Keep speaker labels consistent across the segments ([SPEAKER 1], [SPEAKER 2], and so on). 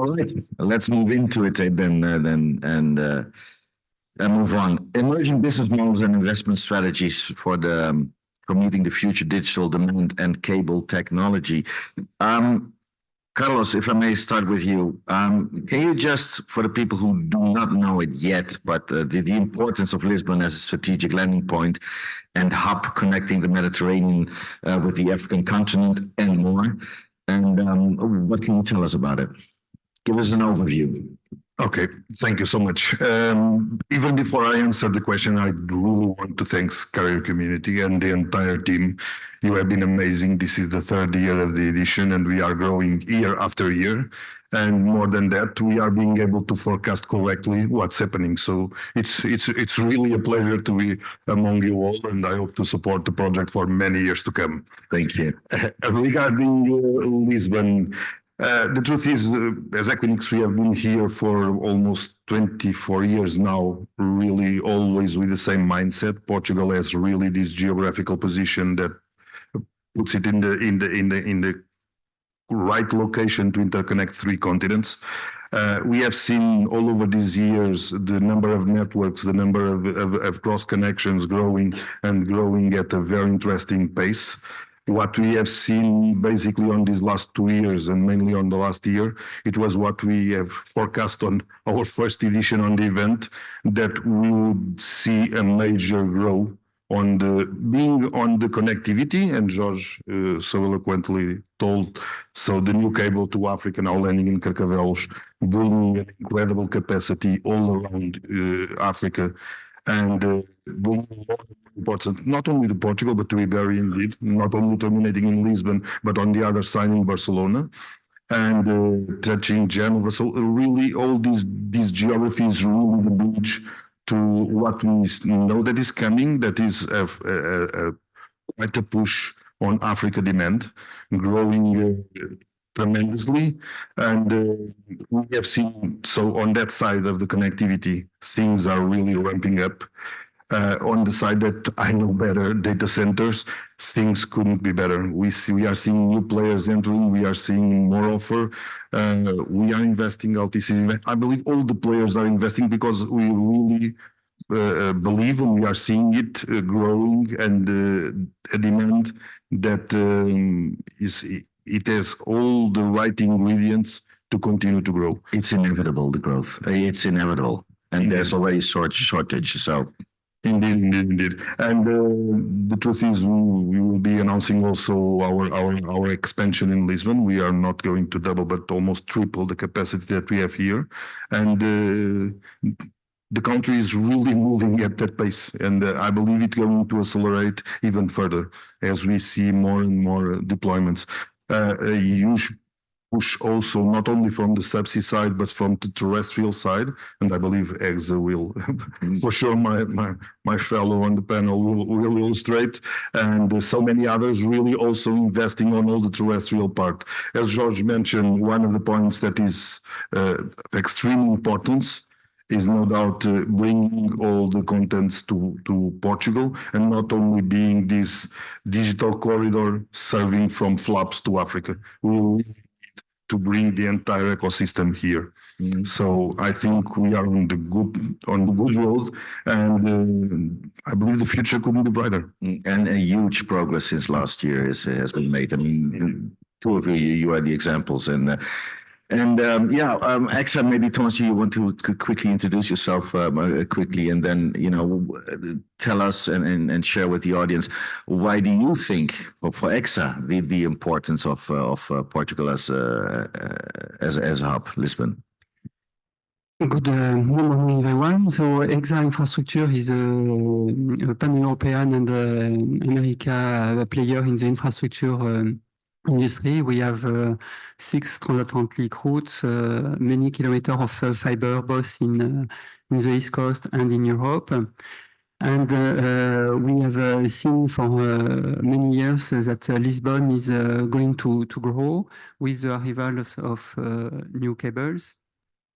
[SPEAKER 1] All right, let's move into it then and move on. Emerging business models and investment strategies for meeting the future digital demand and cable technology. Carlos, if I may start with you, can you just, for the people who do not know it yet, but the importance of Lisbon as a strategic landing point and hub connecting the Mediterranean with the African continent and more, and what can you tell us about it? Give us an overview.
[SPEAKER 2] Okay, thank you so much. Even before I answer the question, I really want to thank Carrier community and the entire team. You have been amazing. This is the third year of the edition, and we are growing year after year. And more than that, we are being able to forecast correctly what's happening. So it's really a pleasure to be among you all, and I hope to support the project for many years to come.
[SPEAKER 1] Thank you.
[SPEAKER 2] Regarding Lisbon, the truth is, as Equinix, we have been here for almost 24 years now, really always with the same mindset. Portugal has really this geographical position that puts it in the right location to interconnect three continents. We have seen all over these years the number of networks, the number of cross connections growing at a very interesting pace. What we have seen basically on these last 2 years and mainly on the last year, it was what we have forecast on our first edition on the event, that we would see a major growth on the connectivity, and George so eloquently told. So the new cable to Africa now landing in Carcavelos, bringing an incredible capacity all around Africa, and bringing more important, not only to Portugal, but to Iberia indeed, not only terminating in Lisbon, but on the other side in Barcelona, and touching Genova. So really all these geographies really the bridge to what we know that is coming, that is quite a push on Africa demand, growing tremendously. And we have seen, so on that side of the connectivity, things are really ramping up. On the side that I know better, data centers, things couldn't be better. We are seeing new players entering, we are seeing more offer. We are investing, LTC, I believe all the players are investing because we really believe, and we are seeing it growing, and a demand that it has all the right ingredients to continue to grow.
[SPEAKER 1] It's inevitable, the growth. It's inevitable. And there's already shortage, so...
[SPEAKER 2] Indeed. And the truth is, we will be announcing also our expansion in Lisbon. We are not going to double, but almost triple the capacity that we have here. And the country is really moving at that pace. And I believe it's going to accelerate even further as we see more and more deployments. A huge push also, not only from the subsea side, but from the terrestrial side. And I believe EXA will, for sure, my fellow on the panel will illustrate. And so many others really also investing on all the terrestrial part. As George mentioned, one of the points that is extreme importance is no doubt bringing all the contents to Portugal, and not only being this digital corridor serving from flaps to Africa. We need to bring the entire ecosystem here. So I think we are on the good road, and I believe the future couldn't be brighter.
[SPEAKER 1] And a huge progress since last year has been made. I mean, two of you are the examples, and EXA, maybe Thomas, you want to quickly introduce yourself quickly, and then tell us and share with the audience, why do you think for EXA the importance of Portugal as a hub, Lisbon?
[SPEAKER 3] Good morning, everyone. So EXA Infrastructure is a pan-European and America player in the infrastructure industry. We have 6 transatlantic routes, many kilometers of fiber, both in the East Coast and in Europe. And we have seen for many years that Lisbon is going to grow with the arrival of new cables,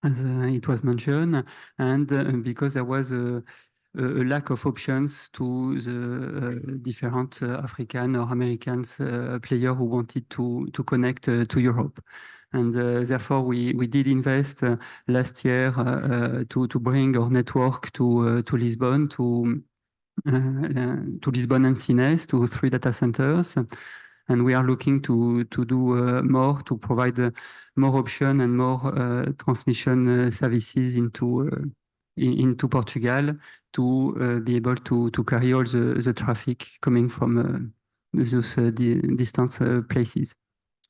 [SPEAKER 3] as it was mentioned, and because there was a lack of options to the different African or American players who wanted to connect to Europe. And therefore, we did invest last year to bring our network to Lisbon, to Lisbon and Sines, to 3 data centers. And we are looking to do more, to provide more option and more transmission services into Portugal to be able to carry all the traffic coming from those distant places.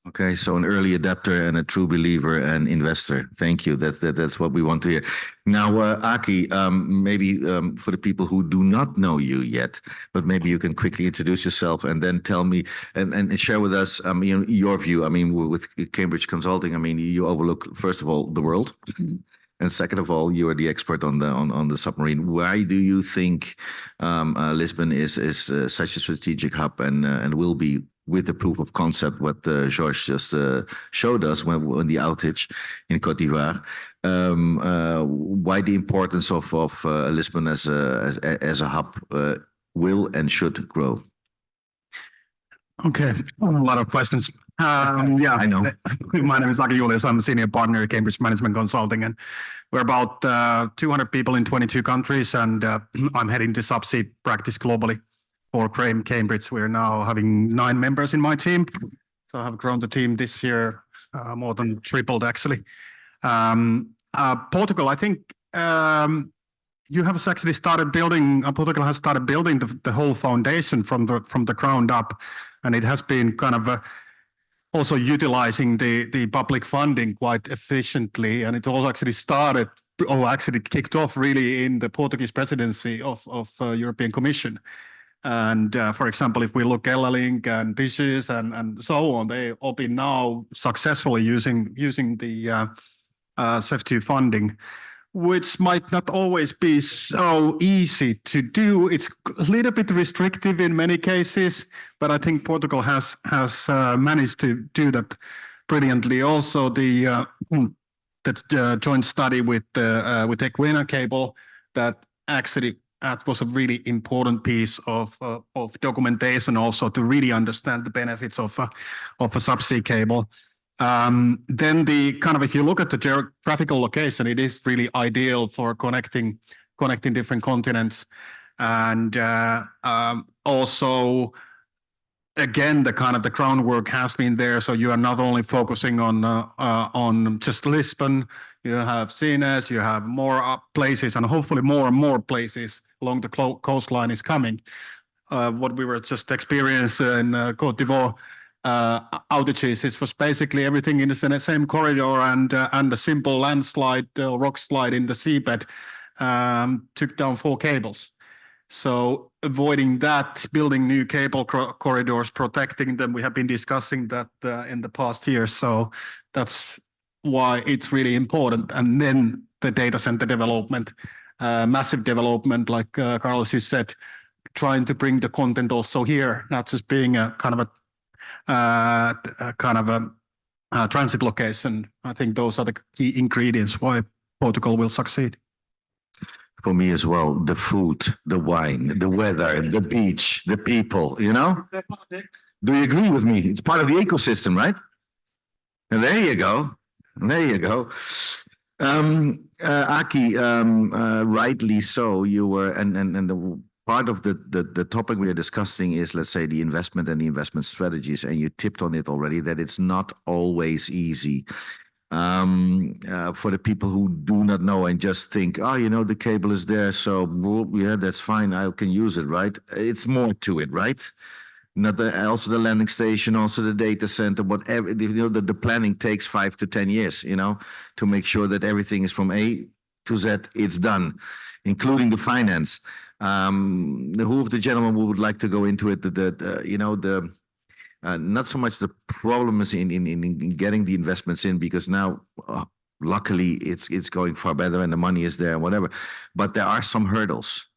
[SPEAKER 1] Okay, so an early adapter and a true believer and investor. Thank you. That's what we want to hear. Now, Aki, maybe for the people who do not know you yet, but maybe you can quickly introduce yourself and then tell me and share with us, your view. I mean, with Cambridge Consulting, I mean, you overlook first of all the world, and second of all, you are the expert on the submarine. Why do you think Lisbon is such a strategic hub and will be, with the proof of concept what George just showed us when the outage in Côte d'Ivoire? Why the importance of Lisbon as a hub will and should grow?
[SPEAKER 4] Okay, a lot of questions. Yeah,
[SPEAKER 1] I know.
[SPEAKER 4] My name is Aki Julius. I'm a senior partner at Cambridge Management Consulting, and we're about 200 people in 22 countries, and I'm heading the subsea practice globally for Cambridge. We're now having 9 members in my team, so I have grown the team this year, more than tripled actually. Portugal, I think you have actually started building. Portugal has started building the whole foundation from the ground up, and it has been kind of also utilizing the public funding quite efficiently, and it all actually started, or actually kicked off really in the Portuguese presidency of European Commission. And for example, if we look Link and Dishes and so on, they all been now successfully using the CEF2 funding, which might not always be so easy to do. It's a little bit restrictive in many cases, but I think Portugal has managed to do that brilliantly. Also, the joint study with Equina Cable, that was a really important piece of documentation, also to really understand the benefits of a subsea cable. Then if you look at the geographical location, it is really ideal for connecting different continents, and also again the groundwork has been there. So you are not only focusing on just Lisbon. You have Sines, you have more places, and hopefully more and more places along the coastline is coming. What we were just experiencing in Côte d'Ivoire outages, it was basically everything in the same corridor, and a simple landslide or rock slide in the seabed took down 4 cables. So avoiding that, building new cable corridors, protecting them, we have been discussing that in the past years. So that's why it's really important. And then the data center development, massive development, like Carlos, you said, trying to bring the content also here, not just being a transit location. I think those are the key ingredients why Portugal will succeed.
[SPEAKER 1] For me as well, the food, the wine, the weather, the beach, the people, Do you agree with me? It's part of the ecosystem, right? And there you go. There you go. Aki, rightly so, you were, and the part of the topic we are discussing is, let's say, the investment and the investment strategies, and you tipped on it already, that it's not always easy. For the people who do not know and just think, the cable is there, so yeah, that's fine, I can use it, right? It's more to it, right? Also the landing station, also the data center, whatever, the planning takes 5 to 10 years, to make sure that everything is from A to Z, it's done, including the finance. Who of the gentlemen would like to go into it? Not so much the problem is in getting the investments in, because now, luckily, it's going far better and the money is there and whatever. But there are some hurdles,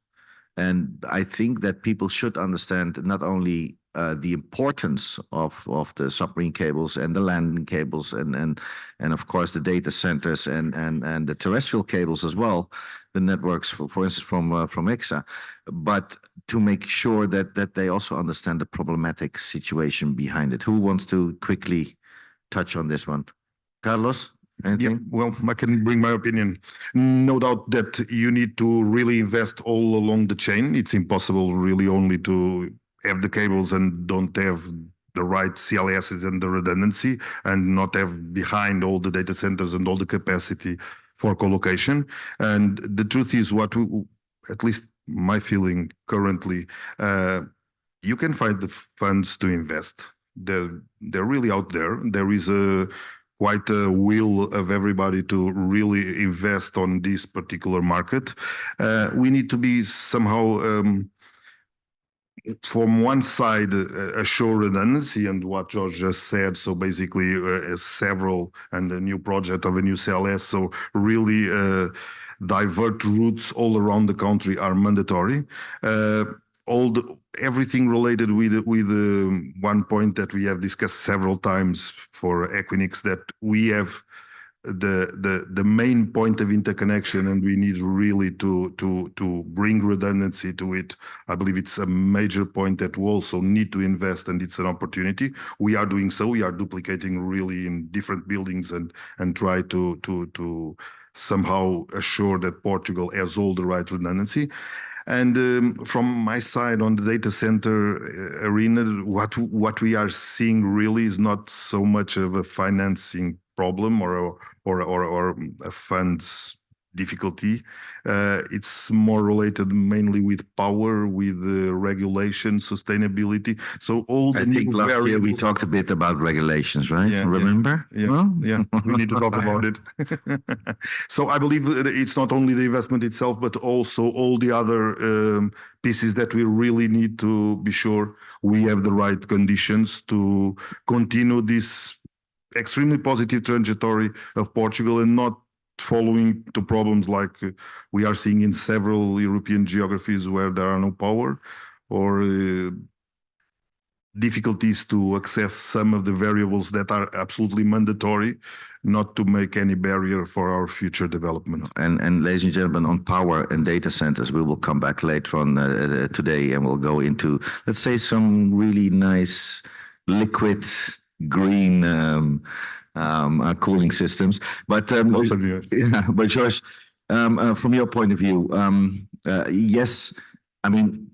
[SPEAKER 1] and I think that people should understand not only the importance of the submarine cables and the landing cables and of course the data centers and the terrestrial cables as well, the networks for instance from EXA, but to make sure that they also understand the problematic situation behind it. Who wants to quickly touch on this one? Carlos,
[SPEAKER 2] Yeah,
[SPEAKER 1] anything?
[SPEAKER 2] well, I can bring my opinion. No doubt that you need to really invest all along the chain. It's impossible really only to have the cables and don't have the right CLSs and the redundancy and not have behind all the data centers and all the capacity for co-location. And the truth is at least my feeling currently, you can find the funds to invest. They're really out there. There is quite a will of everybody to really invest on this particular market. We need to be somehow, from one side, assure redundancy and what George just said. So basically, several and a new project of a new CLS. So really, divert routes all around the country are mandatory. Everything related with one point that we have discussed several times for Equinix, that we have the main point of interconnection, and we need really to bring redundancy to it. I believe it's a major point that we also need to invest, and it's an opportunity. We are doing so. We are duplicating really in different buildings and try to somehow assure that Portugal has all the right redundancy. And from my side on the data center arena, what we are seeing really is not so much of a financing problem or a funds difficulty. It's more related mainly with power, with regulation, sustainability. So all
[SPEAKER 1] I
[SPEAKER 2] the
[SPEAKER 1] think
[SPEAKER 2] new
[SPEAKER 1] last year we
[SPEAKER 2] variables.
[SPEAKER 1] talked a bit about regulations, right?
[SPEAKER 2] Yeah,
[SPEAKER 1] Remember?
[SPEAKER 2] Yeah,
[SPEAKER 1] Well,
[SPEAKER 2] yeah, we need to talk about it. So I believe that it's not only the investment itself, but also all the other pieces that we really need to be sure we have the right conditions to continue this extremely positive trajectory of Portugal and not following to problems like we are seeing in several European geographies where there are no power or difficulties to access some of the variables that are absolutely mandatory, not to make any barrier for our future development.
[SPEAKER 1] And ladies and gentlemen, on power and data centers, we will come back later on today, and we'll go into, let's say, some really nice liquid green cooling systems. But yeah, but George, from your point of view, yes, I mean,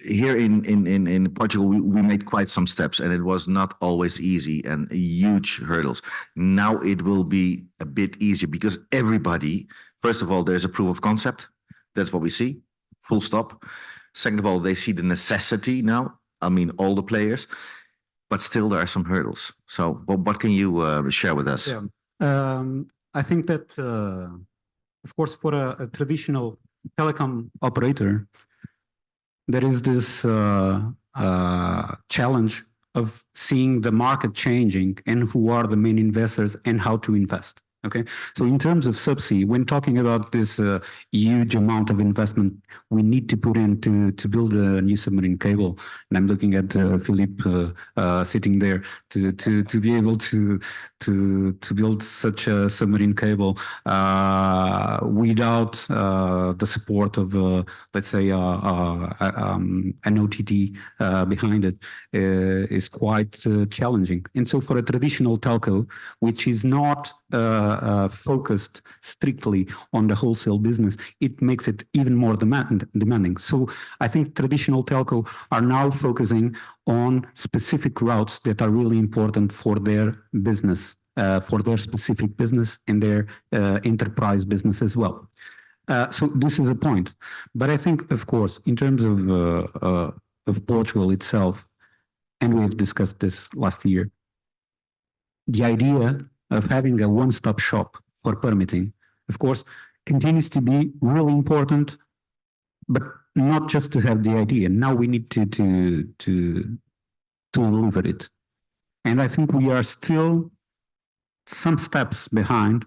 [SPEAKER 1] here in Portugal, we made quite some steps, and it was not always easy and huge hurdles. Now it will be a bit easier because everybody, first of all, there's a proof of concept. That's what we see, full stop. Second of all, they see the necessity now. I mean, all the players, but still there are some hurdles. So what can you share with us?
[SPEAKER 3] Yeah. I think that, of course, for a traditional telecom operator, there is this challenge of seeing the market changing and who are the main investors and how to invest. Okay, so in terms of subsea, when talking about this huge amount of investment we need to put in to build a new submarine cable, and I'm looking at Philippe sitting there to be able to build such a submarine cable without the support of let's say an OTT behind it is quite challenging. And so for a traditional telco, which is not focused strictly on the wholesale business, it makes it even more demanding. So I think traditional telco are now focusing on specific routes that are really important for their business, for their specific business and their enterprise business as well. So this is a point. But I think, of course, in terms of Portugal itself, and we've discussed this last year, the idea of having a one-stop shop for permitting, of course, continues to be really important, but not just to have the idea. Now we need to deliver it. And I think we are still some steps behind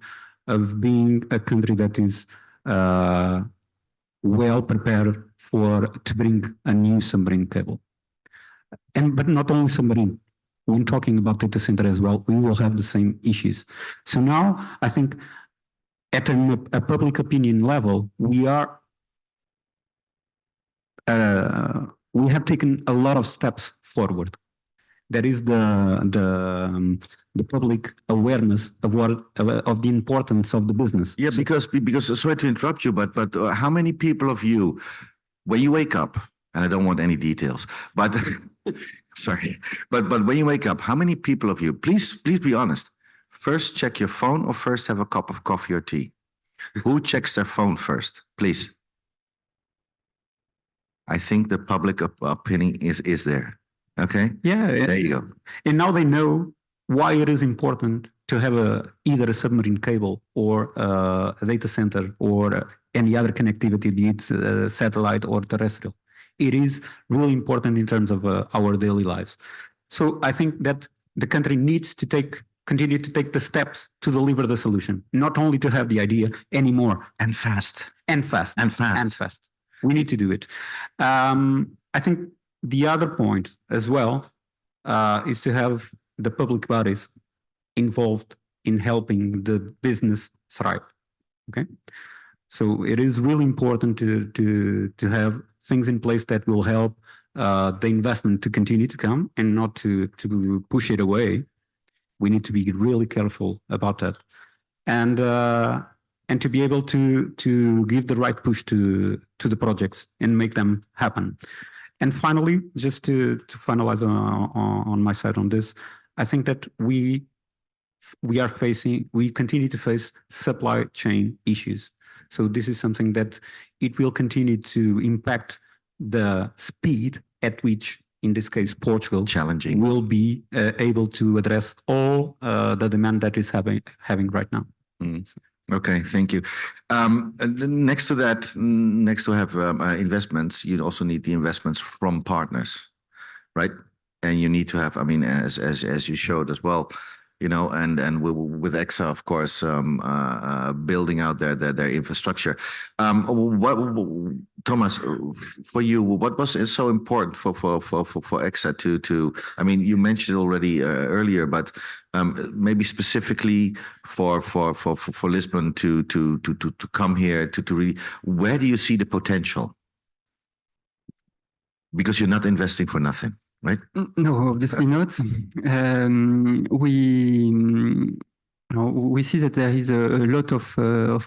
[SPEAKER 3] of being a country that is well prepared to bring a new submarine cable. But not only submarine. When talking about data center as well, we will have the same issues. So now I think at a public opinion level, we have taken a lot of steps forward. That is the public awareness of of the importance of the business.
[SPEAKER 1] Yeah,
[SPEAKER 3] So-
[SPEAKER 1] because sorry to interrupt you, but how many people of you, when you wake up, and I don't want any details, but sorry, but when you wake up, how many people of you, please be honest, first check your phone or first have a cup of coffee or tea? Who checks their phone first, please? I think the public opinion is there. Okay,
[SPEAKER 3] Yeah,
[SPEAKER 1] there you go.
[SPEAKER 3] and now they know why it is important to have either a submarine cable or a data center or any other connectivity, be it satellite or terrestrial. It is really important in terms of our daily lives. So I think that the country needs to continue to take the steps to deliver the solution, not only to have the idea anymore.
[SPEAKER 1] And fast.
[SPEAKER 3] And fast.
[SPEAKER 1] And fast.
[SPEAKER 3] And fast. We need to do it. I think the other point as well is to have the public bodies involved in helping the business thrive. Okay, so it is really important to have things in place that will help the investment to continue to come and not to push it away. We need to be really careful about that, and to be able to give the right push to the projects and make them happen. And finally, just to finalize on my side on this, I think that we continue to face supply chain issues. So this is something that it will continue to impact the speed at which, in this case, Portugal
[SPEAKER 1] Challenging.
[SPEAKER 3] will be able to address all the demand that is having right now.
[SPEAKER 1] Mm. Okay, thank you. And then next to that, next to have investments, you also need the investments from partners, right? And you need to have, I mean, as you showed as well, you know, and with EXA, of course, building out their infrastructure. Thomas, for you, what was so important for EXA to? I mean, you mentioned it already earlier, but maybe specifically for Lisbon to come here to really, where do you see the potential? Because you're not investing for nothing. Right?
[SPEAKER 3] No, obviously not. We see that there is a lot of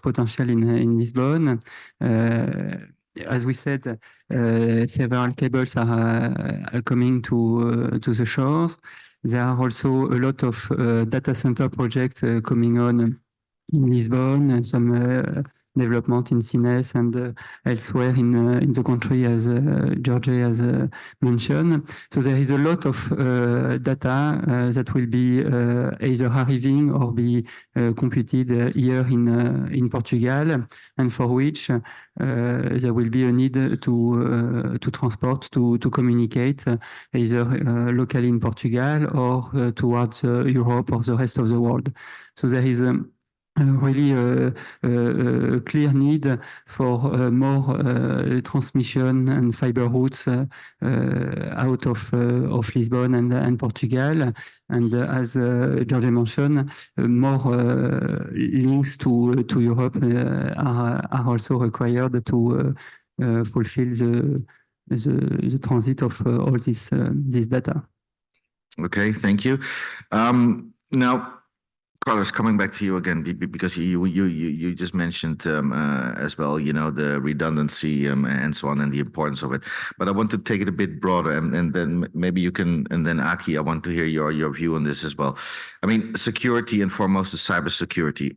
[SPEAKER 3] potential in Lisbon. As we said, several cables are coming to the shores. There are also a lot of data center projects coming on in Lisbon, some development in Sines and elsewhere in the country, as George has mentioned. So there is a lot of data that will be either arriving or be computed here in Portugal, and for which there will be a need to transport, to communicate either locally in Portugal or towards Europe or the rest of the world. So there is really a clear need for more transmission and fiber routes out of Lisbon and Portugal. And as George mentioned, more links to Europe are also required to fulfill the transit of all this data.
[SPEAKER 1] Okay, thank you. Now, Carlos, coming back to you again, because you just mentioned as well, you know, the redundancy and so on and the importance of it. But I want to take it a bit broader, and then maybe you can, and then Aki, I want to hear your view on this as well. I mean, security and foremost is cybersecurity,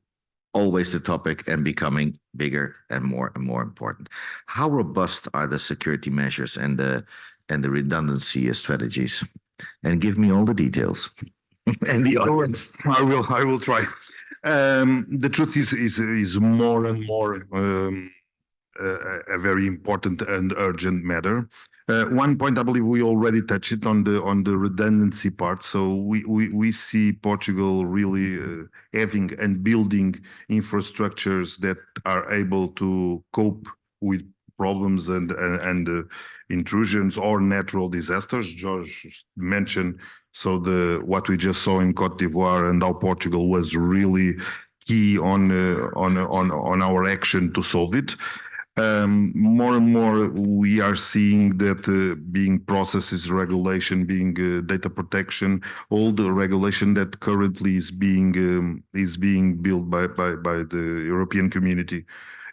[SPEAKER 1] always the topic and becoming bigger and more important. How robust are the security measures and the redundancy strategies? And give me all the details. And the audience.
[SPEAKER 2] I will try. The truth is more and more a very important and urgent matter. One point, I believe we already touched it on the redundancy part. So we see Portugal really having and building infrastructures that are able to cope with problems and intrusions or natural disasters. George mentioned what we just saw in Côte d'Ivoire and how Portugal was really key on our action to solve it. More and more, we are seeing that being processes regulation, being data protection, all the regulation that currently is being built by the European community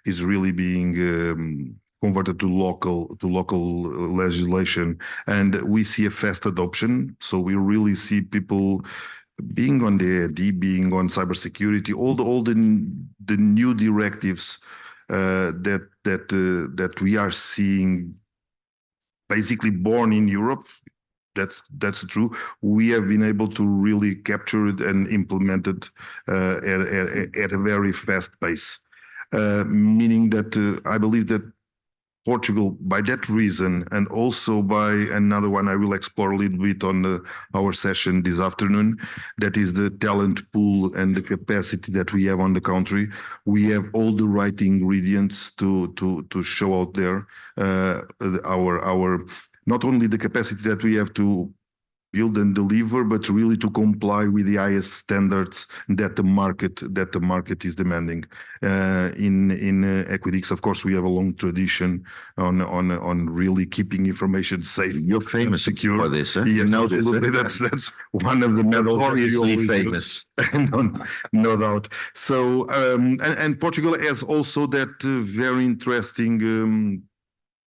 [SPEAKER 2] is really being converted to local legislation, and we see a fast adoption. So we really see people being on the AD, being on cybersecurity, all the new directives that we are seeing basically born in Europe. That's true. We have been able to really capture it and implement it at a very fast pace, meaning that I believe that Portugal, by that reason, and also by another one I will explore a little bit on our session this afternoon, that is the talent pool and the capacity that we have on the country. We have all the right ingredients to show out there our not only the capacity that we have to build and deliver, but really to comply with the highest standards that the market is demanding. In Equinix, of course, we have a long tradition on really keeping information safe.
[SPEAKER 1] You're famous
[SPEAKER 2] secure
[SPEAKER 1] for this, huh?
[SPEAKER 2] Yes,
[SPEAKER 1] You know
[SPEAKER 2] absolutely.
[SPEAKER 1] this, huh?
[SPEAKER 2] That's one of the medals.
[SPEAKER 1] Notoriously famous.
[SPEAKER 2] No doubt. So, and Portugal has also that very interesting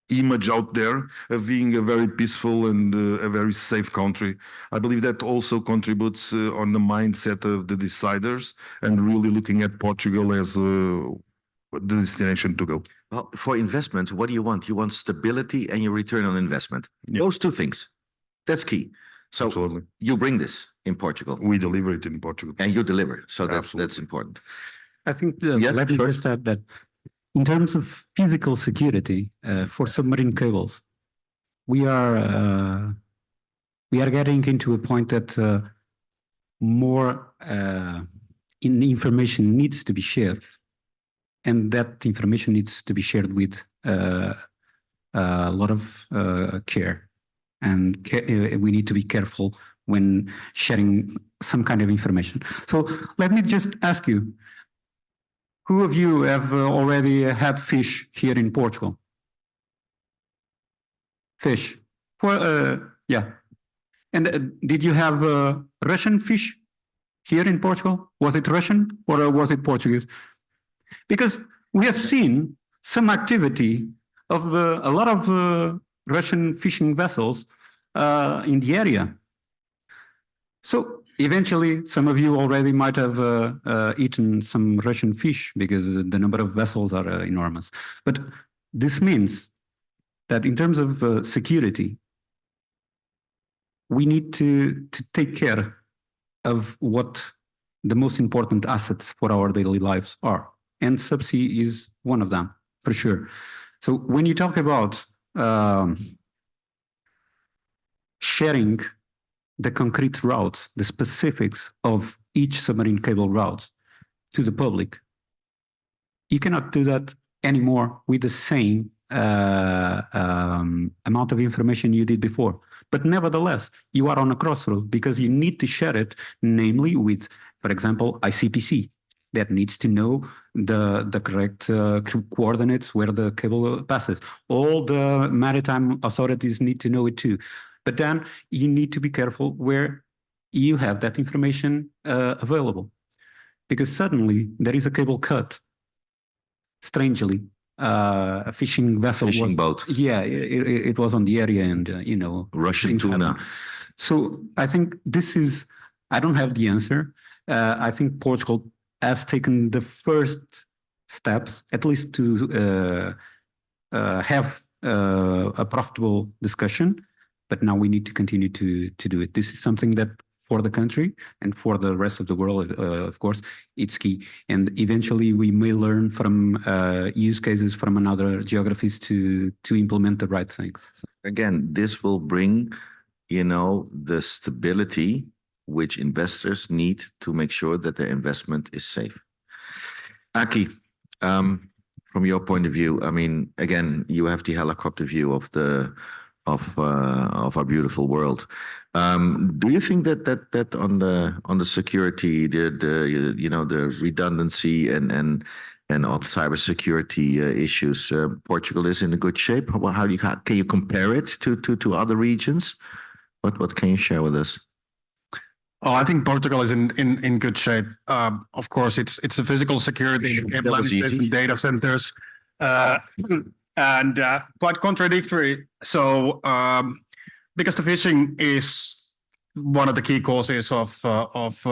[SPEAKER 2] image out there of being a very peaceful and a very safe country. I believe that also contributes on the mindset of the deciders and really looking at Portugal as the destination to go.
[SPEAKER 1] Well, for investments, what do you want? You want stability and your return on investment.
[SPEAKER 2] Yeah.
[SPEAKER 1] Those two things. That's key. So
[SPEAKER 2] Absolutely.
[SPEAKER 1] you bring this in Portugal.
[SPEAKER 2] We deliver it in Portugal.
[SPEAKER 1] And you deliver. So that's
[SPEAKER 2] Absolutely.
[SPEAKER 1] important.
[SPEAKER 3] I think
[SPEAKER 1] Yeah,
[SPEAKER 3] let me
[SPEAKER 1] sure.
[SPEAKER 3] just add that in terms of physical security for submarine cables, we are getting into a point that more information needs to be shared, and that information needs to be shared with a lot of care, and we need to be careful when sharing some kind of information. So let me just ask you, who of you have already had fish here in Portugal? Fish. Yeah. And did you have Russian fish here in Portugal? Was it Russian or was it Portuguese? Because we have seen some activity of a lot of Russian fishing vessels in the area. So eventually, some of you already might have eaten some Russian fish because the number of vessels are enormous. But this means that in terms of security, we need to take care of what the most important assets for our daily lives are. And subsea is one of them, for sure. So when you talk about sharing the concrete routes, the specifics of each submarine cable route to the public, you cannot do that anymore with the same amount of information you did before. But nevertheless, you are on a crossroad because you need to share it, namely with, for example, ICPC, that needs to know the correct coordinates where the cable passes. All the maritime authorities need to know it too. But then you need to be careful where you have that information available, because suddenly there is a cable cut. Strangely, a fishing vessel,
[SPEAKER 1] boat.
[SPEAKER 3] Yeah, it was on the area, and
[SPEAKER 1] Russian tuna.
[SPEAKER 3] Happened. So I think this is. I don't have the answer. I think Portugal has taken the first steps, at least to have a profitable discussion. But now we need to continue to do it. This is something that for the country and for the rest of the world, of course, it's key. And eventually we may learn from use cases from another geographies to implement the right things. So.
[SPEAKER 1] Again, this will bring, the stability which investors need to make sure that their investment is safe. Aki, from your point of view, I mean, again, you have the helicopter view of our beautiful world. Do you think that on the security, the redundancy and and on cybersecurity issues. Portugal is in a good shape. Well, can you compare it to other regions? What can you share with us?
[SPEAKER 4] Oh, I think Portugal is in good shape. Of course, it's a physical security, cable and data centers, and quite contradictory. So because the phishing is one of the key causes of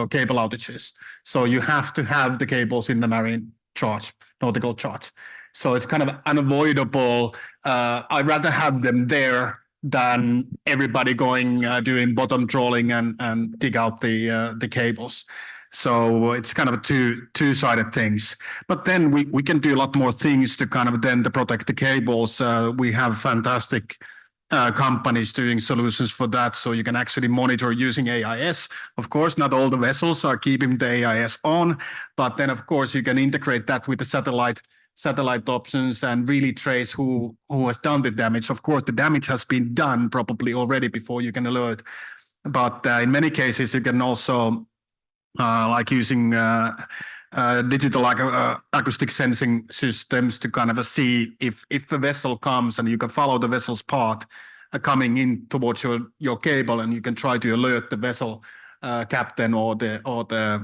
[SPEAKER 4] cable outages, so you have to have the cables in the marine charge, nautical charge. So it's kind of unavoidable. I'd rather have them there than everybody going doing bottom trawling and dig out the cables. So it's kind of two-sided things. But then we can do a lot more things to kind of then to protect the cables. We have fantastic companies doing solutions for that. So you can actually monitor using AIS. Of course, not all the vessels are keeping the AIS on, but then of course you can integrate that with the satellite options and really trace who has done the damage. Of course, the damage has been done probably already before you can alert. But in many cases, you can also like using digital acoustic sensing systems to kind of see if a vessel comes, and you can follow the vessel's path coming in towards your cable, and you can try to alert the vessel captain or the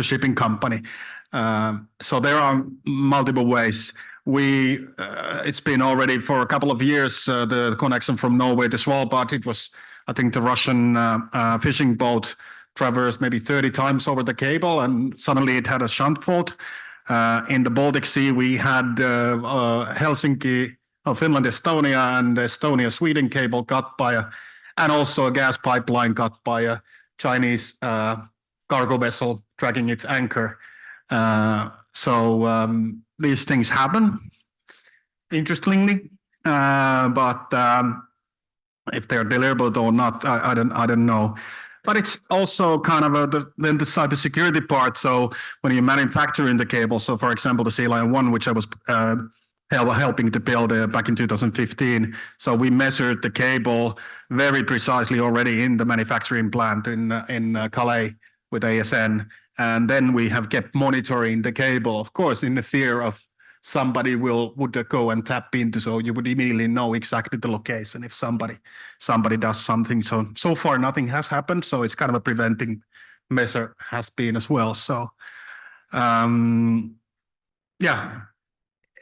[SPEAKER 4] shipping company. So there are multiple ways. It's been already for a couple of years the connection from Norway to Svalbard. It was, I think, the Russian fishing boat traversed maybe 30 times over the cable, and suddenly it had a shunt fault. In the Baltic Sea, we had Helsinki, Finland, Estonia, and Estonia-Sweden cable cut by and also a gas pipeline cut by a Chinese cargo vessel dragging its anchor. So these things happen, interestingly, but if they're deliberate or not, I don't know. But it's also kind of then the cybersecurity part. So when you manufacture in the cable, so for example, the Sea Lion 1, which I was helping to build back in 2015. So we measured the cable very precisely already in the manufacturing plant in Calais with ASN. And then we have kept monitoring the cable, of course, in the fear of somebody would go and tap into, so you would immediately know exactly the location if somebody does something. So far nothing has happened, so it's kind of a preventing measure has been as well. So yeah,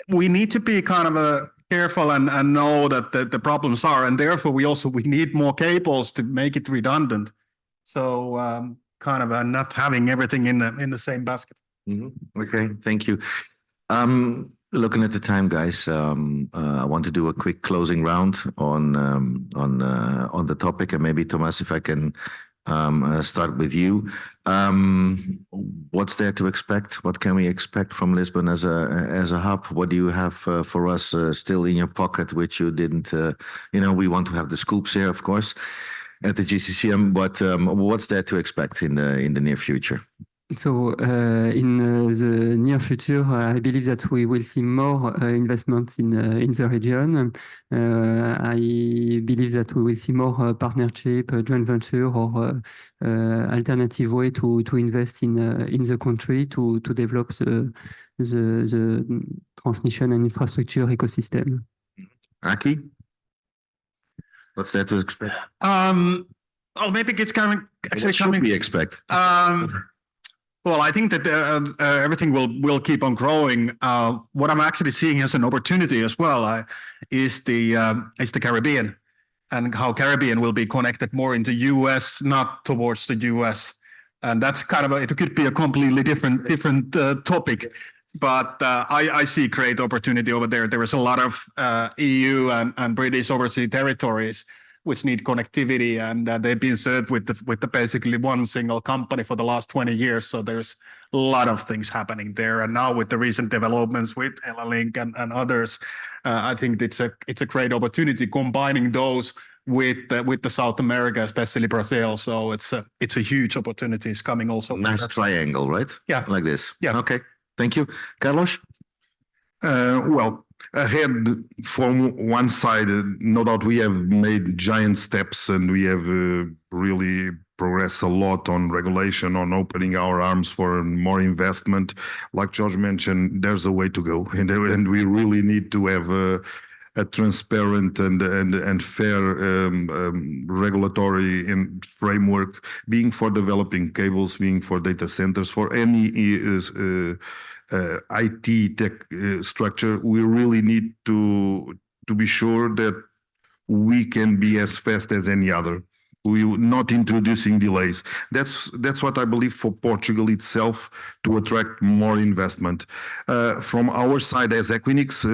[SPEAKER 4] we need to be kind of careful and know that the problems are, and therefore we need more cables to make it redundant. So kind of not having everything in the same basket.
[SPEAKER 1] Mm-hmm. Okay, thank you. Looking at the time, guys, I want to do a quick closing round on the topic, and maybe Thomas, if I can start with you. What's there to expect? What can we expect from Lisbon as a hub? What do you have for us still in your pocket, which you didn't? We want to have the scoops here, of course, at the GCCM. But what's there to expect in the near future?
[SPEAKER 3] So in the near future, I believe that we will see more investments in the region. I believe that we will see more partnership, joint venture, or alternative way to invest in the country to develop the transmission and infrastructure ecosystem.
[SPEAKER 1] Aki, what's there to expect?
[SPEAKER 4] Well, maybe it's coming. Actually,
[SPEAKER 1] what should we expect?
[SPEAKER 4] Well, I think that everything will keep on growing. What I'm actually seeing as an opportunity as well is the Caribbean, and how Caribbean will be connected more into US, not towards the US, and that's kind of it could be a completely different topic. But I see great opportunity over there. There is a lot of EU and British overseas territories which need connectivity, and they've been served with the basically one single company for the last 20 years. So there's a lot of things happening there, and now with the recent developments with Elalink and others, I think it's a great opportunity combining those with the South America, especially Brazil. So it's a huge opportunity. It's coming also.
[SPEAKER 1] Nice triangle, right?
[SPEAKER 4] Yeah,
[SPEAKER 1] like this.
[SPEAKER 4] Yeah.
[SPEAKER 1] Okay. Thank you, Carlos.
[SPEAKER 2] Well, ahead from one side, no doubt we have made giant steps, and we have really progress a lot on regulation, on opening our arms for more investment. Like George mentioned, there's a way to go, and we really need to have a transparent and fair regulatory framework, being for developing cables, being for data centers, for any IT tech structure. We really need to be sure that we can be as fast as any other. We not introducing delays. That's what I believe for Portugal itself, to attract more investment. From our side as Equinix,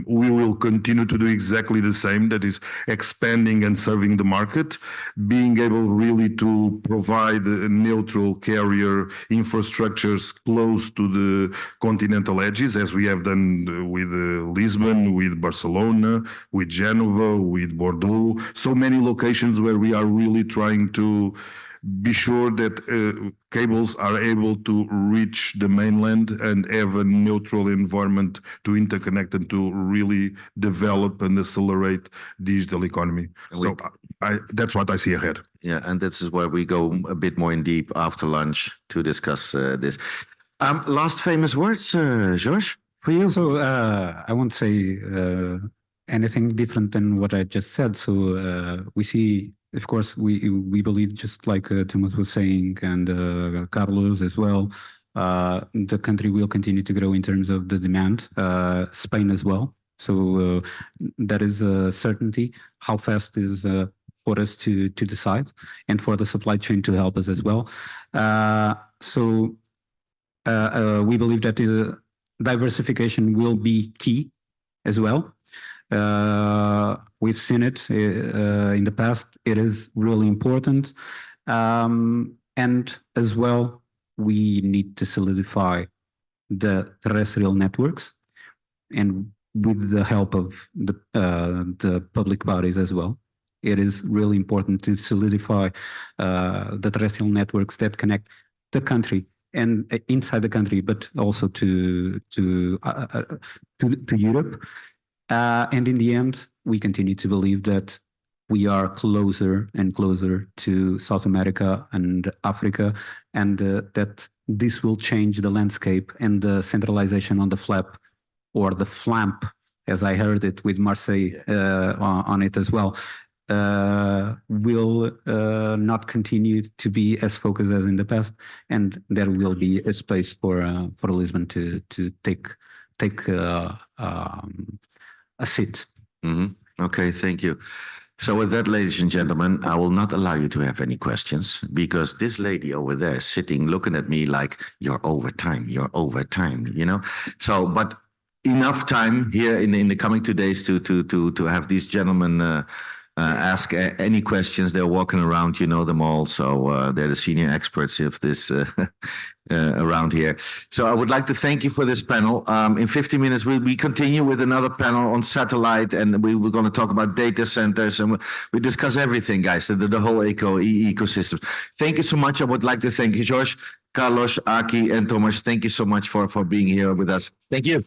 [SPEAKER 2] we will continue to do exactly the same. That is expanding and serving the market, being able really to provide neutral carrier infrastructures close to the continental edges, as we have done with Lisbon, with Barcelona, with Genova, with Bordeaux. So many locations where we are really trying to be sure that cables are able to reach the mainland and have a neutral environment to interconnect and to really develop and accelerate digital economy. So that's what I see ahead.
[SPEAKER 1] Yeah, and this is where we go a bit more in deep after lunch to discuss this. Last famous words, George, for you?
[SPEAKER 5] So I won't say anything different than what I just said. So we see, of course, we believe, just like Thomas was saying, and Carlos as well, the country will continue to grow in terms of the demand, Spain as well. So that is a certainty. How fast is for us to decide, and for the supply chain to help us as well. So we believe that diversification will be key as well. We've seen it in the past. It is really important. And as well, we need to solidify the terrestrial networks, and with the help of the public bodies as well. It is really important to solidify the terrestrial networks that connect the country and inside the country, but also to Europe. And in the end, we continue to believe that we are closer and closer to South America and Africa, and that this will change the landscape, and the centralization on the flap, or the flamp, as I heard it with Marseille on it as well, will not continue to be as focused as in the past, and there will be a space for Lisbon to take a seat.
[SPEAKER 1] Mm-hmm. Okay, thank you. So with that, ladies and gentlemen, I will not allow you to have any questions, because this lady over there is sitting, looking at me like, you're over time, you know? So, but enough time here in the coming 2 days to have these gentlemen ask any questions. They're walking around, you know them all. So they're the senior experts of this around here. So I would like to thank you for this panel. In 15 minutes, we continue with another panel on satellite, and we're going to talk about data centers, and we discuss everything, guys, the whole ecosystem. Thank you so much. I would like to thank you, George, Carlos, Aki, and Thomas. Thank you so much for being here with us. Thank you.